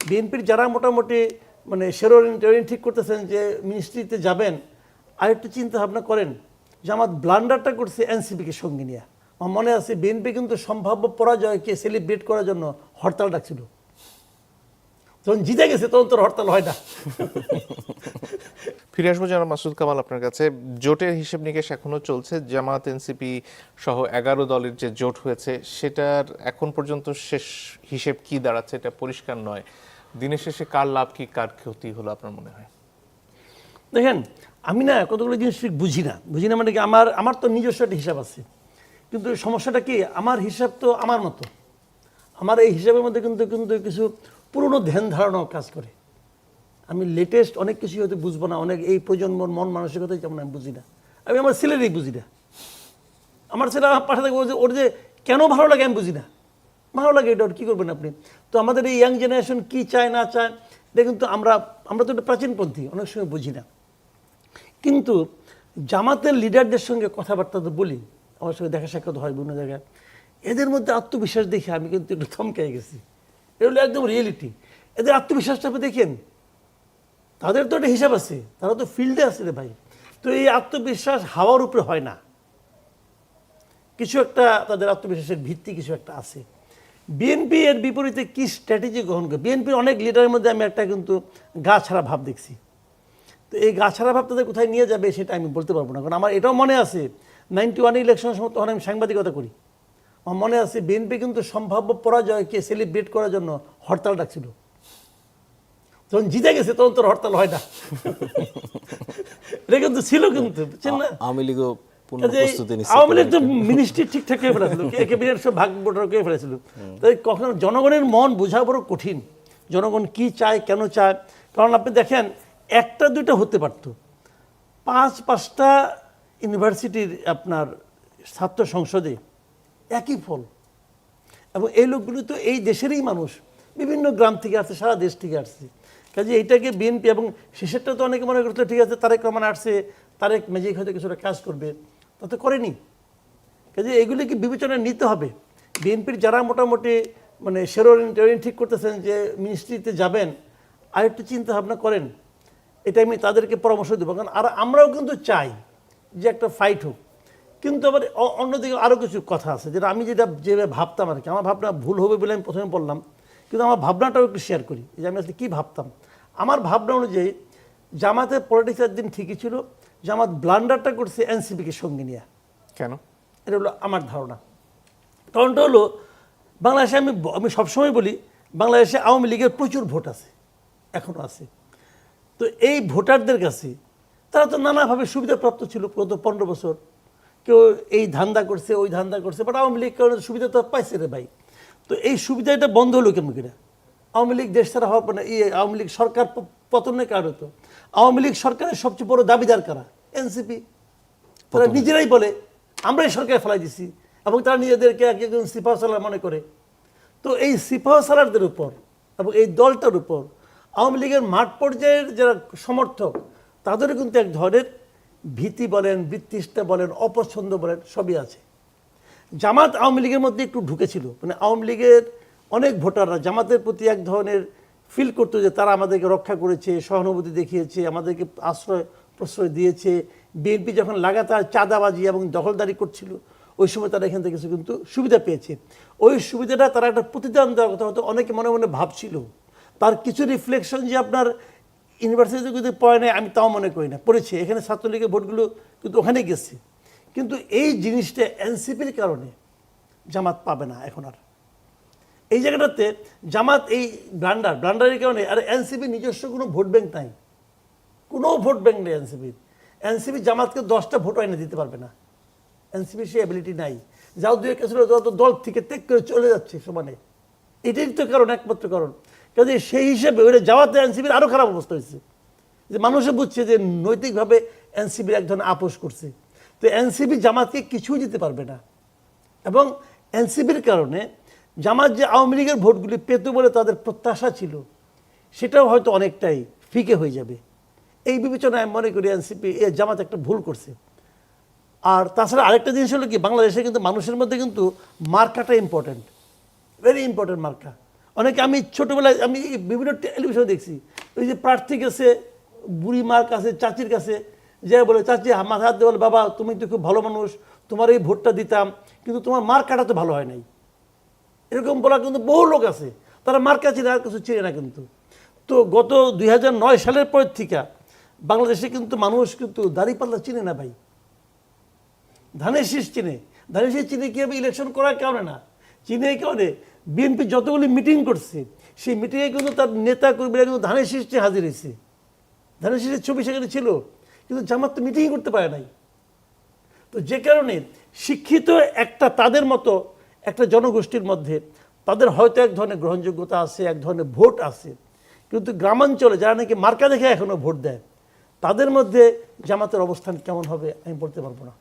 বিএনপির যারা মোটামুটি মানে টেরোরিন ঠিক করতেছেন যে মিনিস্ট্রিতে যাবেন, আরেকটু চিন্তা ভাবনা করেন। জামাত ব্লান্ডারটা করছে এনসিপিকে সঙ্গে নিয়ে। আমার মনে আছে বিএনপি কিন্তু সম্ভাব্য পরাজয়কে সেলিব্রেট করার জন্য হরতাল ডাকছিল। যখন জিতে গেছে তখন তোর হরতাল হয় না। ফিরে আসবো জনাব মাসুদ কামাল আপনার কাছে। জোটের হিসেব নিকেশ এখনো চলছে। জামাত এনসিপি সহ 11 দলের যে জোট হয়েছে সেটার এখন পর্যন্ত শেষ হিসেব কি দাঁড়াচ্ছে এটা পরিষ্কার নয়। দিনের শেষে কার লাভ কি কার ক্ষতি হলো আপনার মনে হয়? দেখেন, আমি না কতগুলো জিনিস ঠিক বুঝি না মানে কি, আমার তো নিজস্ব একটা হিসাব আছে, কিন্তু সমস্যাটা কি, আমার হিসাব তো আমার মতো। আমার এই হিসাবের মধ্যে কিন্তু কিন্তু কিছু পুরনো ধ্যান ধারণাও কাজ করে। আমি লেটেস্ট অনেক কিছু হয়তো বুঝবো না, অনেক এই প্রজন্মর মন মানসিকতাই যেমন আমি বুঝি না। আমি আমার ছেলেরই বুঝি না। আমার ছেলে আমার পাশে থাকবে, ওর যে কেন ভালো লাগে আমি বুঝি না। ভালো লাগে এটা, ওর কী করবেন আপনি? তো আমাদের এই ইয়াং জেনারেশন কী চায় না চায় এটা কিন্তু আমরা তো একটা প্রাচীনপন্থী, অনেক সময় বুঝি না। কিন্তু জামাতের লিডারদের সঙ্গে কথাবার্তা তো বলি, আমার সঙ্গে দেখা সাক্ষাৎ হয় বিভিন্ন জায়গায়, এদের মধ্যে আত্মবিশ্বাস দেখে আমি কিন্তু একটু থমকে গেছি। এটা হলো একদম রিয়েলিটি। এদের আত্মবিশ্বাসটা আপনি দেখেন, তাদের তো একটা হিসাব আছে, তারা তো ফিল্ডে আছে রে ভাই। তো এই আত্মবিশ্বাস হাওয়ার উপরে হয় না, কিছু একটা তাদের আত্মবিশ্বাসের ভিত্তি কিছু একটা আছে। বিএনপি এর বিপরীতে কি স্ট্র্যাটেজি গ্রহণ করে? বিএনপির অনেক লিডারের মধ্যে আমি একটা কিন্তু গা ছাড়া ভাব দেখছি। তো এই গা ছাড়া ভাব তাদের কোথায় নিয়ে যাবে সেটা আমি বলতে পারবো না, কারণ আমার এটাও মনে আছে 91 ইলেকশনের সময় তখন আমি সাংবাদিকতা করি। আমার মনে আছে বিএনপি কিন্তু সম্ভাব্য পরাজয়কে সেলিব্রেট করার জন্য হরতাল ডাকছিল। যখন জিতে গেছে তখন তোর হরতাল হয় না। এটা কিন্তু ছিল, কিন্তু আওয়ামী লীগও আওয়ামী লীগ তো মিনিস্ট্রি ঠিকঠাক করে ফেলেছিল, ক্যাবিনেট সব ভাগ বটর করে ফেলেছিল। তাই কখনো জনগণের মন বোঝা বড় কঠিন, জনগণ কি চায় কেন চায়। কারণ আপনি দেখেন, একটা দুইটা হতে পারতো, 5-5টা ইউনিভার্সিটির আপনার ছাত্র সংসদে একই ফল। এবং এই লোকগুলো তো এই দেশেরই মানুষ, বিভিন্ন গ্রাম থেকে আসছে, সারা দেশ থেকে আসছে। কাজে এইটাকে বিএনপি, এবং শেষেরটা তো অনেকে মনে করতো ঠিক আছে তারেক রহমান আসছে, তারেক ম্যাজিক হয়তো কিছুটা কাজ করবে, তা তো করেনি। কাজে এগুলিকে বিবেচনায় নিতে হবে। বিএনপির যারা মোটামুটি মানে টেরোরিন ঠিক করতেছেন যে মিনিস্ট্রিতে যাবেন, আরেকটু চিন্তা ভাবনা করেন। এটা আমি তাদেরকে পরামর্শ দেবো, কারণ আর আমরাও কিন্তু চাই যে একটা ফাইট হোক। কিন্তু আবার অন্যদিকে আরও কিছু কথা আছে, যেটা আমি যেভাবে ভাবতাম আর কি, আমার ভাবনা ভুল হবে বলে আমি প্রথমে বললাম, কিন্তু আমার ভাবনাটাও একটু শেয়ার করি যে আমি আসলে কী ভাবতাম। আমার ভাবনা অনুযায়ী জামাতের পলিটিক্স একদিন ঠিকই ছিল, জামাত ব্লান্ডারটা করছে এনসিপিকে সঙ্গে নিয়ে। কেন? এটা হলো আমার ধারণা। কারণটা হলো, বাংলাদেশে আমি সবসময় বলি, বাংলাদেশে আওয়ামী লীগের প্রচুর ভোট আছে, এখনও আছে। তো এই ভোটারদের কাছে তারা তো নানাভাবে সুবিধাপ্রাপ্ত ছিল গত 15 বছর। কেউ এই ধান্দা করছে, ওই ধান্দা করছে, বাট আওয়ামী লীগ কারণে সুবিধা তো পাইছে রে ভাই। তো এই সুবিধাটা বন্ধ হলো কেমন কিনা? আওয়ামী লীগ দেশ ছাড়া হওয়া, মানে আওয়ামী লীগ সরকার পতনের কারণ হতো। আওয়ামী লীগ সরকারের সবচেয়ে বড় দাবিদার কারা? এনসিপি। তারা নিজেরাই বলে আমরাই সরকার ফেলাই দিছি, এবং তারা নিজেদেরকে একজন সিপাহ সালার মনে করে। তো এই সিপাহ সালারদের উপর এবং এই দলটার উপর আওয়ামী লীগের মাঠ পর্যায়ের যারা সমর্থক, তাদেরও কিন্তু এক ধরনের ভীতি বলেন, বিতৃষ্ণা বলেন, অপছন্দ বলেন, সবই আছে। জামাত আওয়ামী লীগের মধ্যে একটু ঢুকেছিল, মানে আওয়ামী লীগের অনেক ভোটাররা জামাতের প্রতি এক ধরনের ফিল করতো যে তারা আমাদেরকে রক্ষা করেছে, সহানুভূতি দেখিয়েছে, আমাদেরকে আশ্রয় প্রশ্রয় দিয়েছে। বিএনপি যখন লাগাতার চাঁদাবাজি এবং দখলদারি করছিল, ওই সময় তারা এখান থেকে কিছু কিন্তু সুবিধা পেয়েছে। ওই সুবিধাটা তারা একটা প্রতিদান দেওয়ার কথা হয়তো অনেকে মনে মনে ভাবছিল। তার কিছু রিফ্লেকশন যে আপনার ইউনিভার্সিটিতে কিন্তু পড়ে নেই আমি তাও মনে করি না, পড়েছে। এখানে ছাত্রলীগের ভোটগুলো কিন্তু ওখানে গেছে। কিন্তু এই জিনিসটা এনসিপির কারণে জামাত পাবে না এখন আর। এই জায়গাটাতে জামাত এই ব্লান্ডারের কারণে, আর এনসিপি নিজস্ব কোনো ভোট ব্যাংক নাই, কোনো ভোট ব্যাংক নেই এনসিপির। এনসিপি জামাতকে 10টা ভোট এনে দিতে পারবে না, এনসিপির সেই অ্যাবিলিটি নাই। যাও দুই একটা ছিল যত দল থেকে ত্যাগ করে চলে যাচ্ছে সমানে, এটাই তো কারণ, একমাত্র কারণ। কাজে সেই হিসেবে ওইটা যাওয়াতে এনসিপির আরও খারাপ অবস্থা হয়েছে, যে মানুষে বুঝছে যে নৈতিকভাবে এনসিপির এক ধরনের আপোষ করছে। তো এনসিপি জামাতকে কিছুই দিতে পারবে না, এবং এনসিপির কারণে জামাত যে আওয়ামী লীগের ভোটগুলি পেত বলে তাদের প্রত্যাশা ছিল, সেটাও হয়তো অনেকটাই ফিকে হয়ে যাবে। এই বিবেচনায় মনে করি এনসিপি জামাত একটা ভুল করছে। আর তাছাড়া আরেকটা জিনিস হলো কি, বাংলাদেশে কিন্তু মানুষের মধ্যে কিন্তু মার্কাটা ইম্পর্টেন্ট, ভেরি ইম্পর্টেন্ট মার্কা। অনেকে আমি ছোটোবেলায় আমি বিভিন্ন টেলিভিশনে দেখছি ওই যে প্রার্থী গেছে বুড়ি মার কাছে চাচির কাছে যে বলে চাচি মাথা হাত দিয়ে বলে বাবা তুমি তো খুব ভালো মানুষ তোমার এই ভোটটা দিতাম কিন্তু তোমার মার কাটা তো ভালো হয় নাই, এরকম বলা কিন্তু বহু লোক আছে, তারা মার কাছে আর কিছু চেনে না কিন্তু। তো গত 2009 সালের পর থেকে বাংলাদেশে কিন্তু মানুষ কিন্তু দাঁড়িপাল্লা চিনে না ভাই, ধানের শীষ চিনে। ধানের শীষ চিনে কি হবে ইলেকশন করার কারণে না, চিনে এই কারণে বিএনপি যতগুলি মিটিং করছে সেই মিটিংয়ে কিন্তু তার নেতা কর্মীরা কিন্তু ধানের শীষ নিয়ে হাজির হয়েছে, ধানের শীষের ছবি সেখানে ছিল, কিন্তু জামাত তো মিটিংই করতে পারে নাই। তো যে কারণে শিক্ষিত একটা তাদের মতো একটা জনগোষ্ঠীর মধ্যে তাদের হয়তো এক ধরনের গ্রহণযোগ্যতা আছে, এক ধরনের ভোট আছে, কিন্তু গ্রামাঞ্চলে যারা নাকি মার্কা দেখে এখনো ভোট দেয় তাদের মধ্যে জামাতের অবস্থান কেমন হবে আমি বলতে পারবো না।